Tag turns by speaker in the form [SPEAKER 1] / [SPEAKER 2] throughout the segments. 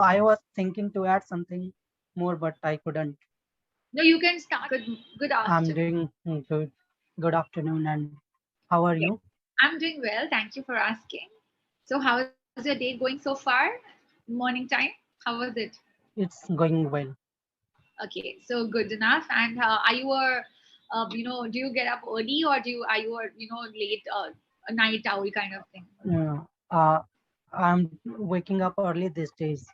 [SPEAKER 1] I was thinking to add something more, but I couldn't.
[SPEAKER 2] No, you can start. Good
[SPEAKER 1] I'm
[SPEAKER 2] afternoon.
[SPEAKER 1] doing good. Good afternoon, and how are
[SPEAKER 2] Yes,
[SPEAKER 1] you?
[SPEAKER 2] I'm doing well. Thank you for asking. So, how's your day going so far? Morning time. How was it?
[SPEAKER 1] It's going well.
[SPEAKER 2] Okay, so good enough. And are you do you get up early or are you late, a night owl kind of thing?
[SPEAKER 1] Yeah. I'm waking up early these days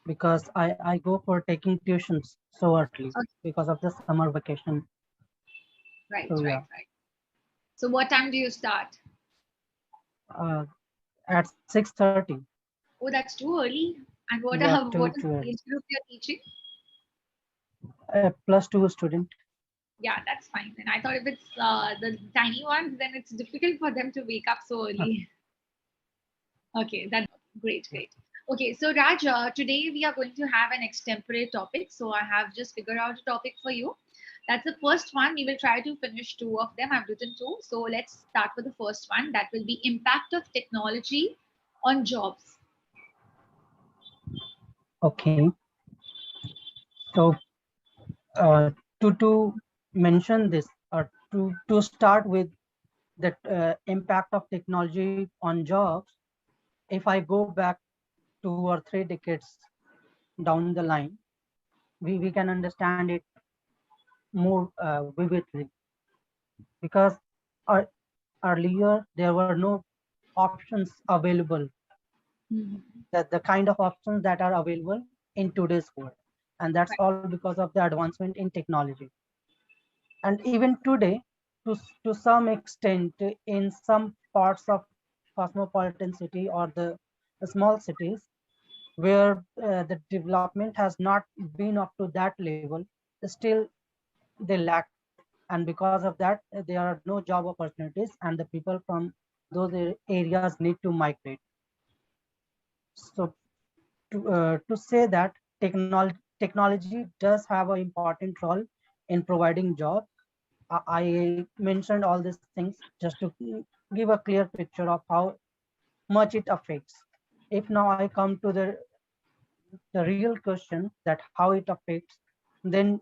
[SPEAKER 1] because I go for taking tuitions so early
[SPEAKER 2] Okay,
[SPEAKER 1] because of the summer vacation.
[SPEAKER 2] right,
[SPEAKER 1] So
[SPEAKER 2] right,
[SPEAKER 1] yeah,
[SPEAKER 2] right. So, what time do you start?
[SPEAKER 1] uh, at 6:30.
[SPEAKER 2] Oh, that's too early. And
[SPEAKER 1] Yeah,
[SPEAKER 2] what
[SPEAKER 1] too
[SPEAKER 2] is
[SPEAKER 1] too
[SPEAKER 2] the
[SPEAKER 1] early.
[SPEAKER 2] age group you're teaching?
[SPEAKER 1] +2 student.
[SPEAKER 2] Yeah, that's fine. And I thought if it's the tiny ones, then it's difficult for them to wake up so early. Okay, that's great, great. Okay, so Raj, today we are going to have an extemporary topic. So I have just figured out a topic for you. That's the first one. We will try to finish two of them. I've written two. So let's start with the first one. That will be impact of technology on jobs.
[SPEAKER 1] Okay. So to mention this, or to start with the impact of technology on jobs, if I go back 2 or 3 decades down the line, we can understand it more vividly because uh, earlier there were no options available,
[SPEAKER 2] Mhm.
[SPEAKER 1] that the kind of options that are available in today's world, and that's
[SPEAKER 2] Right.
[SPEAKER 1] all because of the advancement in technology. And even today, to some extent, in some parts of cosmopolitan city or the small cities where the development has not been up to that level, still they lack, and because of that there are no job opportunities and the people from those areas need to migrate. So to say that technology does have an important role in providing jobs. I mentioned all these things just to give a clear picture of how much it affects. If now I come to the real question that how it affects, then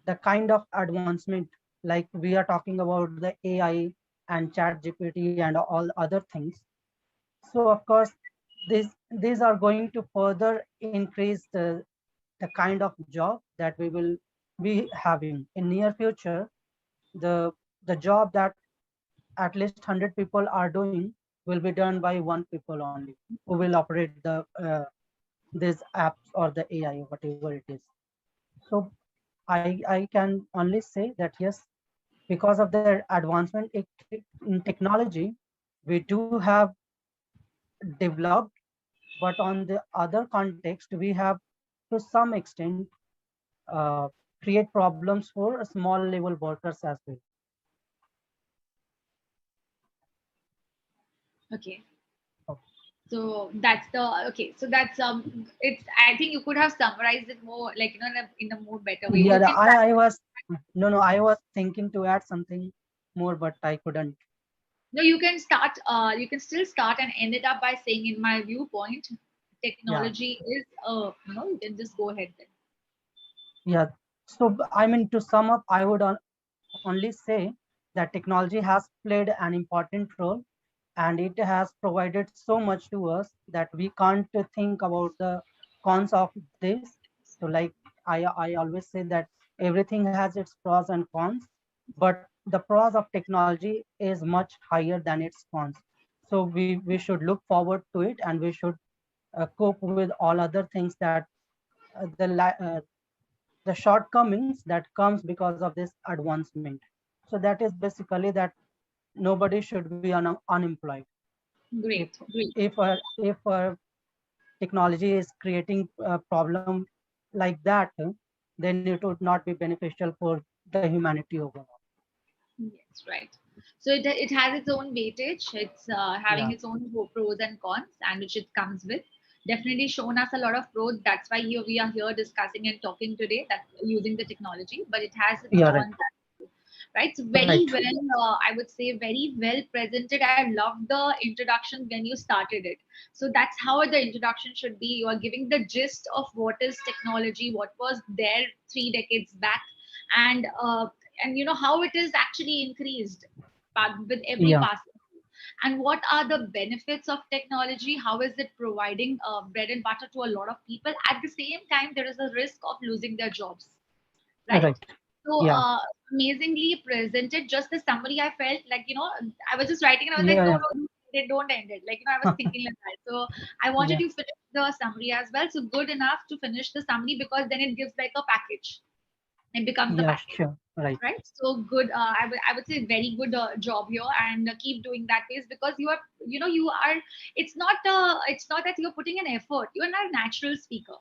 [SPEAKER 1] the kind of advancement, like we are talking about the AI and chat GPT and all other things. So of course, these are going to further increase the kind of job that we will be having in near future. The job that at least 100 people are doing will be done by one people only who will operate these apps or the AI, whatever it is. So I can only say that yes, because of the advancement in technology, we do have developed, but on the other context, we have to some extent uh, create problems for small level workers as well.
[SPEAKER 2] Okay.
[SPEAKER 1] Oh,
[SPEAKER 2] So that's the okay. So that's it's. I think you could have summarized it more, like in a more better way.
[SPEAKER 1] yeah,
[SPEAKER 2] You can start.
[SPEAKER 1] I was no, I was thinking to add something more, but I couldn't.
[SPEAKER 2] No, you can start. You can still start and end it up by saying, in my viewpoint,
[SPEAKER 1] Yeah,
[SPEAKER 2] technology is. You can just go ahead then.
[SPEAKER 1] yeah. So I mean, to sum up, I would only say that technology has played an important role, and it has provided so much to us that we can't think about the cons of this. So like I always say that everything has its pros and cons, but the pros of technology is much higher than its cons. So we should look forward to it, and we should cope with all other things that uh, the la- uh, the shortcomings that comes because of this advancement. So that is basically that nobody should be unemployed. if
[SPEAKER 2] Great, great.
[SPEAKER 1] if technology is creating a problem like that, then it would not be beneficial for the humanity overall.
[SPEAKER 2] Yes, right. So it has its own weightage. It's having
[SPEAKER 1] Yeah,
[SPEAKER 2] its own pros and cons, and which it comes with. Definitely shown us a lot of pros. That's why here we are here discussing and talking today. That using the technology, but it has its
[SPEAKER 1] you're right.
[SPEAKER 2] cons. right? So
[SPEAKER 1] Right.
[SPEAKER 2] very well, I would say very well presented. I love the introduction when you started it. So that's how the introduction should be. You are giving the gist of what is technology, what was there 3 decades back, and how it is actually increased with every
[SPEAKER 1] Yeah.
[SPEAKER 2] passing, and what are the benefits of technology, how is it providing bread and butter to a lot of people. At the same time, there is a risk of losing their jobs, right?
[SPEAKER 1] Right.
[SPEAKER 2] So
[SPEAKER 1] Yeah.
[SPEAKER 2] amazingly presented. Just the summary, I felt like, I was just writing and I was like,
[SPEAKER 1] Yeah.
[SPEAKER 2] no,
[SPEAKER 1] Yeah.
[SPEAKER 2] no, they don't end it. Like, I was thinking like that. So I wanted
[SPEAKER 1] Yeah.
[SPEAKER 2] to finish the summary as well. So good enough to finish the summary, because then it gives like a package. It becomes a
[SPEAKER 1] Yeah.
[SPEAKER 2] package,
[SPEAKER 1] Sure. Right.
[SPEAKER 2] right? So good. I would say very good job here, and keep doing that pace, because you are. It's not that you're putting an effort. You're not a natural speaker.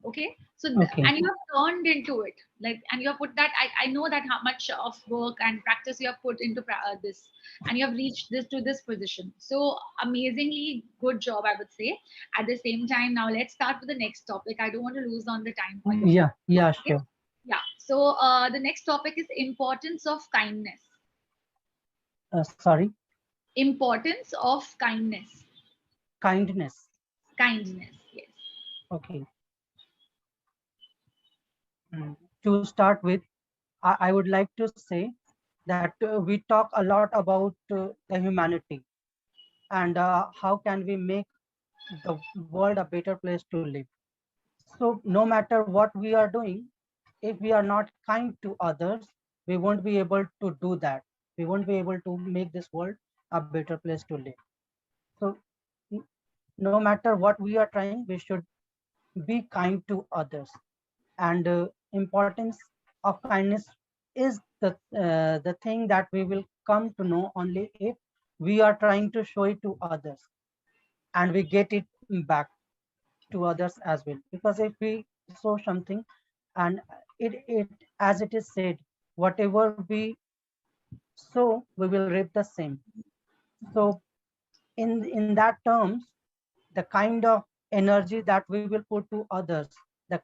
[SPEAKER 2] Okay, so
[SPEAKER 1] Okay.
[SPEAKER 2] and you have turned into it, like, and you have put that. I know that how much of work and practice you have put into this, and you have reached this to this position. So amazingly good job, I would say. At the same time, now let's start with the next topic. I don't want to lose on the time for you.
[SPEAKER 1] Yeah. Yeah.
[SPEAKER 2] Okay.
[SPEAKER 1] Sure.
[SPEAKER 2] Yeah. So the next topic is importance of kindness.
[SPEAKER 1] Sorry.
[SPEAKER 2] Importance of kindness.
[SPEAKER 1] Kindness.
[SPEAKER 2] Kindness. Yes.
[SPEAKER 1] Okay. Mm. To start with, I would like to say that we talk a lot about the humanity and how can we make the world a better place to live. So no matter what we are doing, if we are not kind to others, we won't be able to do that. We won't be able to make this world a better place to live. So n- no matter what we are trying, we should be kind to others. And importance of kindness is the thing that we will come to know only if we are trying to show it to others and we get it back to others as well. Because if we show something and it as it is said, whatever we sow we will reap the same. So in that terms, the kind of energy that we will put to others, the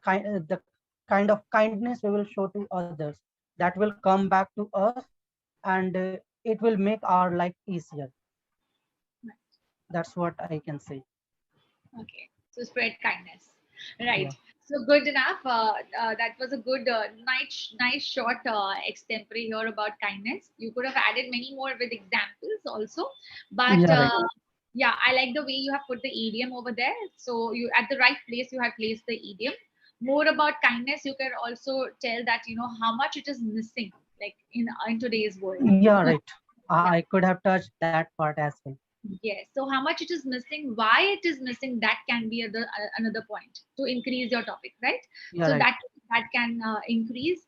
[SPEAKER 1] kind of kindness we will show to others, that will come back to us, and it will make our life easier. That's what I can say.
[SPEAKER 2] Okay, so spread kindness.
[SPEAKER 1] Yeah.
[SPEAKER 2] Right. So good enough. That was a good, nice short extempore here about kindness. You could have added many more with examples also, but
[SPEAKER 1] Yeah. Right.
[SPEAKER 2] yeah, I like the way you have put the idiom over there. So you at the right place you have placed the idiom. More about kindness, you can also tell that how much it is missing, like in today's world.
[SPEAKER 1] Yeah. Right.
[SPEAKER 2] Yeah.
[SPEAKER 1] I could have touched that part as well.
[SPEAKER 2] Yes. So how much it is missing, why it is missing, that can be another point to increase your topic, right?
[SPEAKER 1] Yeah.
[SPEAKER 2] So
[SPEAKER 1] Right.
[SPEAKER 2] that can increase.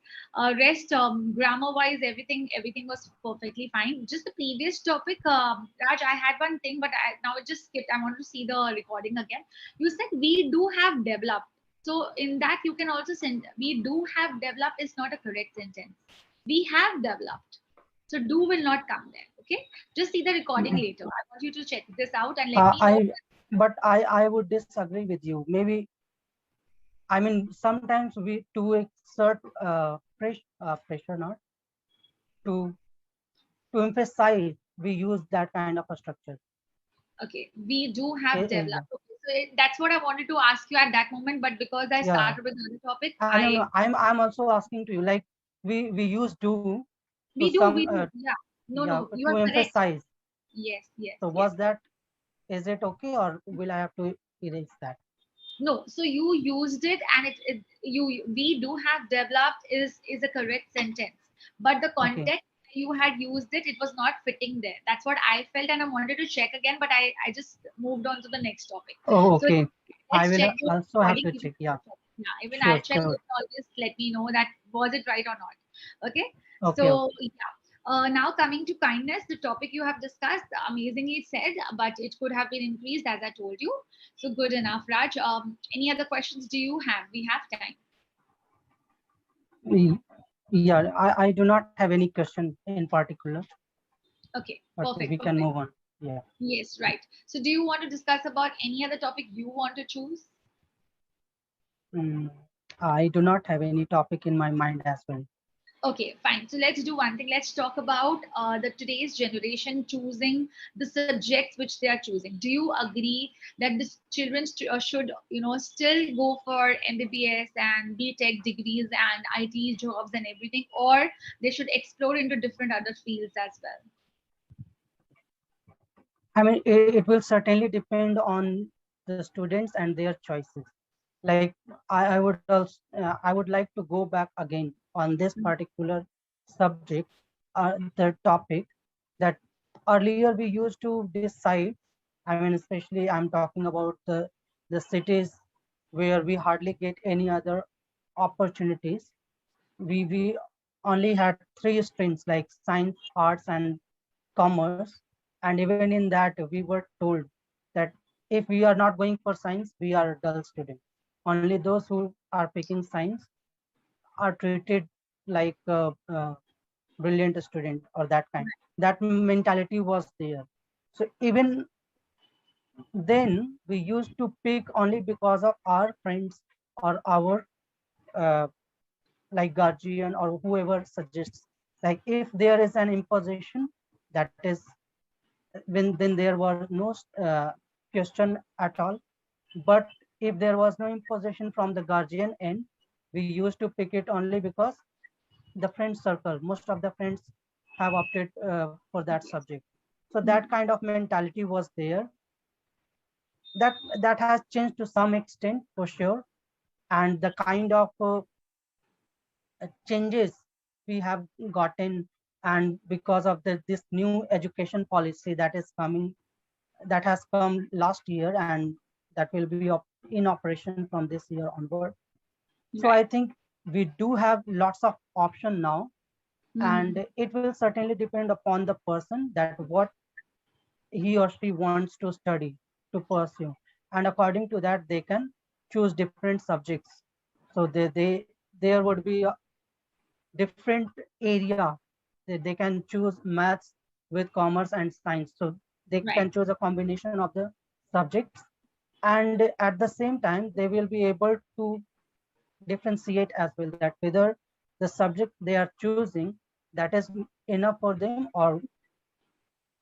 [SPEAKER 2] Rest, grammar wise, everything was perfectly fine. Just the previous topic, Raj, I had one thing, but now it just skipped. I want to see the recording again. You said we do have developed. So in that you can also send we do have developed is not a correct sentence. We have developed. So do will not come there. Okay, just see the recording
[SPEAKER 1] Mm.
[SPEAKER 2] later. I want you to check this out and let me know.
[SPEAKER 1] I but I would disagree with you. Maybe I mean sometimes we to exert pressure not to emphasize we use that kind of a structure.
[SPEAKER 2] Okay, we do have
[SPEAKER 1] Yeah.
[SPEAKER 2] developed. Okay, so that's what I wanted to ask you at that moment, but because I
[SPEAKER 1] Yeah.
[SPEAKER 2] started with another topic,
[SPEAKER 1] I don't know. I'm also asking to you like we use do to some
[SPEAKER 2] we do, yeah. No,
[SPEAKER 1] yeah
[SPEAKER 2] no, you
[SPEAKER 1] to
[SPEAKER 2] are correct.
[SPEAKER 1] emphasize.
[SPEAKER 2] Yes, yes,
[SPEAKER 1] So
[SPEAKER 2] yes.
[SPEAKER 1] was that, is it okay or will I have to erase that?
[SPEAKER 2] No, so you used it, and you we do have developed is a correct sentence, but the
[SPEAKER 1] Okay.
[SPEAKER 2] context you had used it was not fitting there. That's what I felt, and I wanted to check again, but I just moved on to the next topic.
[SPEAKER 1] Oh,
[SPEAKER 2] So
[SPEAKER 1] okay. I
[SPEAKER 2] let's
[SPEAKER 1] will
[SPEAKER 2] check the
[SPEAKER 1] also have
[SPEAKER 2] recording.
[SPEAKER 1] to check. Yeah.
[SPEAKER 2] Yeah, even
[SPEAKER 1] Sure.
[SPEAKER 2] I'll check.
[SPEAKER 1] Sure.
[SPEAKER 2] You can always let me know that was it right or not. Okay.
[SPEAKER 1] Okay.
[SPEAKER 2] So
[SPEAKER 1] Okay.
[SPEAKER 2] yeah. Now coming to kindness, the topic you have discussed, amazingly said, but it could have been increased as I told you. So good enough, Raj. Any other questions do you have? We have time.
[SPEAKER 1] Y- Yeah. I do not have any question in particular,
[SPEAKER 2] Okay,
[SPEAKER 1] but we
[SPEAKER 2] perfect,
[SPEAKER 1] can
[SPEAKER 2] perfect.
[SPEAKER 1] move on. Yeah.
[SPEAKER 2] Yes, right. So do you want to discuss about any other topic you want to choose?
[SPEAKER 1] Mm, I do not have any topic in my mind as well.
[SPEAKER 2] Okay, fine. So let's do one thing. Let's talk about the today's generation choosing the subjects which they are choosing. Do you agree that the children should, still go for MBBS and BTech degrees and IT jobs and everything, or they should explore into different other fields as well?
[SPEAKER 1] I mean, it will certainly depend on the students and their choices. Like I would like to go back again on this particular subject, the topic that earlier we used to decide. I mean, especially I'm talking about the cities where we hardly get any other opportunities. We only had three streams like science, arts, and commerce, and even in that we were told that if we are not going for science, we are a dull student. Only those who are picking science are treated like a brilliant student or that kind. That mentality was there. So even then we used to pick only because of our friends or our uh, like guardian or whoever suggests. Like if there is an imposition, that is when then there was no question at all. But if there was no imposition from the guardian end, we used to pick it only because the friend circle, most of the friends have opted for that
[SPEAKER 2] Yes.
[SPEAKER 1] subject. So that
[SPEAKER 2] Mhm.
[SPEAKER 1] kind of mentality was there. That has changed to some extent for sure. And the kind of changes we have gotten, and because of this new education policy that is coming, that has come last year, and that will be in operation from this year onward. So I
[SPEAKER 2] Right.
[SPEAKER 1] think we do have lots of option now,
[SPEAKER 2] Hmm.
[SPEAKER 1] and it will certainly depend upon the person that what he or she wants to study, to pursue, and according to that they can choose different subjects. So there would be a different area. They can choose maths with commerce and science, so they can
[SPEAKER 2] Right.
[SPEAKER 1] choose a combination of the subjects, and at the same time they will be able to differentiate as well that whether the subject they are choosing, that is enough for them,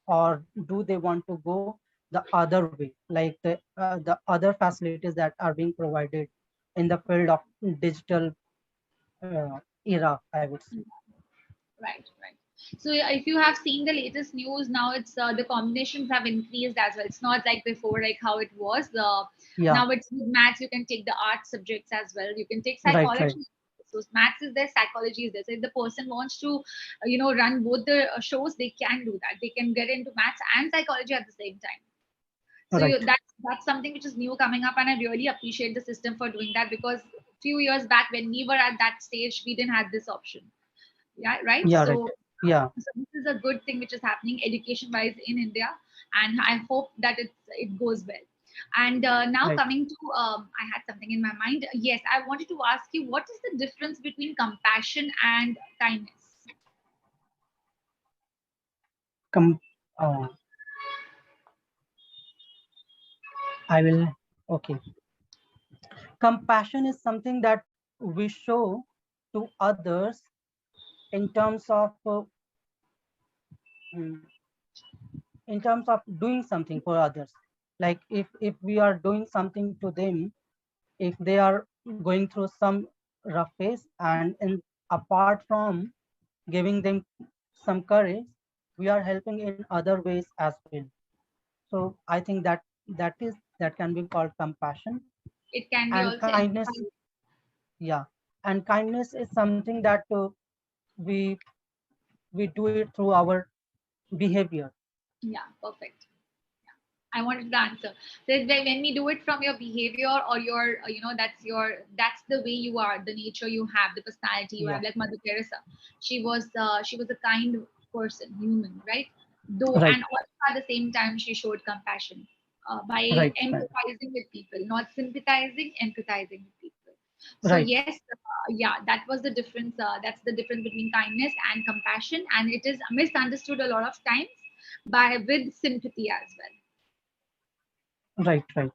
[SPEAKER 1] or do they want to go the other way, like the other facilities that are being provided in the field of digital era, I would say.
[SPEAKER 2] Right, right. So yeah, if you have seen the latest news now, it's the combinations have increased as well. It's not like before, like how it was.
[SPEAKER 1] Yeah,
[SPEAKER 2] Now it's with maths, you can take the art subjects as well. You can take
[SPEAKER 1] right, right.
[SPEAKER 2] psychology. So maths is there, psychology is there. So if the person wants to, run both the shows, they can do that. They can get into maths and psychology at the same time. So
[SPEAKER 1] Right.
[SPEAKER 2] that's something which is new coming up, and I really appreciate the system for doing that because few years back when we were at that stage, we didn't have this option. Yeah, right.
[SPEAKER 1] Yeah, right. Yeah.
[SPEAKER 2] So this is a good thing which is happening education wise in India, and I hope that it goes well. And now
[SPEAKER 1] Right.
[SPEAKER 2] coming to, I had something in my mind. Yes, I wanted to ask you, what is the difference between compassion and kindness?
[SPEAKER 1] Com- uh, I will. Okay. Compassion is something that we show to others in terms of mm, in terms of doing something for others. Like if we are doing something to them, if they are going through some rough phase, and apart from giving them some courage, we are helping in other ways as well. So I think that can be called compassion.
[SPEAKER 2] It can be
[SPEAKER 1] And
[SPEAKER 2] also
[SPEAKER 1] kindness,
[SPEAKER 2] empathize.
[SPEAKER 1] yeah, and kindness is something that we we do it through our behavior.
[SPEAKER 2] Yeah, perfect. I wanted the answer. So when we do it from your behavior or your, that's the way you are, the nature you have, the personality you
[SPEAKER 1] Yeah,
[SPEAKER 2] have. Like Mother Teresa, she was a kind person, human, right? Though,
[SPEAKER 1] right,
[SPEAKER 2] and also at the same time, she showed compassion by
[SPEAKER 1] right, right,
[SPEAKER 2] empathizing with people, not sympathizing, empathizing with people. So
[SPEAKER 1] right,
[SPEAKER 2] yes, yeah, that was the difference. That's the difference between kindness and compassion, and it is misunderstood a lot of times by with sympathy as well.
[SPEAKER 1] right, right.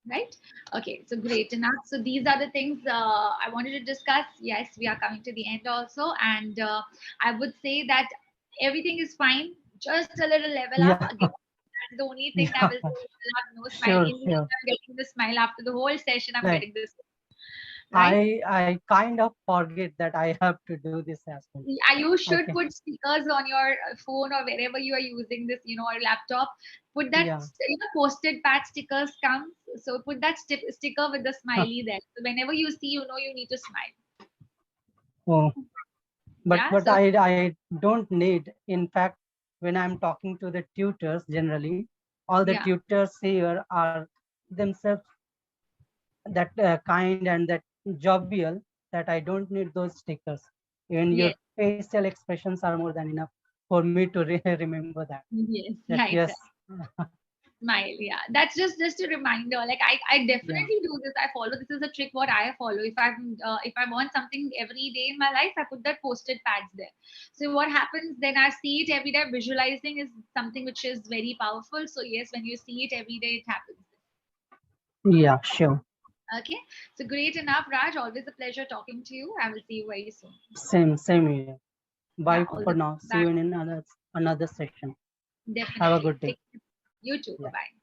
[SPEAKER 2] right? Okay, so great enough. So these are the things I wanted to discuss. Yes, we are coming to the end also, and I would say that everything is fine. Just a little level up
[SPEAKER 1] Yeah.
[SPEAKER 2] again. That's the only thing I
[SPEAKER 1] Yeah.
[SPEAKER 2] will say. Will have no smile.
[SPEAKER 1] Sure,
[SPEAKER 2] In the
[SPEAKER 1] sure.
[SPEAKER 2] end, I'm getting the smile after the whole session. I'm
[SPEAKER 1] Like
[SPEAKER 2] getting this, right?
[SPEAKER 1] I kind of forget that I have to do this as well.
[SPEAKER 2] Yeah, you should
[SPEAKER 1] Okay.
[SPEAKER 2] put stickers on your phone or wherever you are using this, or laptop. Put that,
[SPEAKER 1] Yeah.
[SPEAKER 2] posted pad stickers comes. So put that sticker with the smiley there. So whenever you see, you need to smile.
[SPEAKER 1] Oh,
[SPEAKER 2] Yeah.
[SPEAKER 1] but
[SPEAKER 2] So
[SPEAKER 1] I don't need. In fact, when I'm talking to the tutors, generally, all the
[SPEAKER 2] yeah,
[SPEAKER 1] tutors here are themselves that kind and that jovial that I don't need those stickers. Even your
[SPEAKER 2] yes,
[SPEAKER 1] facial expressions are more than enough for me to remember that.
[SPEAKER 2] yes,
[SPEAKER 1] That
[SPEAKER 2] right.
[SPEAKER 1] yes,
[SPEAKER 2] Smile. Yeah, that's just a reminder. Like I
[SPEAKER 1] yeah,
[SPEAKER 2] definitely do this. I follow. This is a trick what I follow. If I want something every day in my life, I put that posted pads there. So what happens then? I see it every day. Visualizing is something which is very powerful. So yes, when you see it every day, it happens.
[SPEAKER 1] yeah, sure.
[SPEAKER 2] Okay. So great enough, Raj. Always a pleasure talking to you. I will see you very soon.
[SPEAKER 1] Same here. Bye
[SPEAKER 2] Yeah.
[SPEAKER 1] for
[SPEAKER 2] All the
[SPEAKER 1] now. See you
[SPEAKER 2] bye.
[SPEAKER 1] in another session. Have a good
[SPEAKER 2] Definitely.
[SPEAKER 1] day.
[SPEAKER 2] Take You too.
[SPEAKER 1] Yeah.
[SPEAKER 2] Bye bye.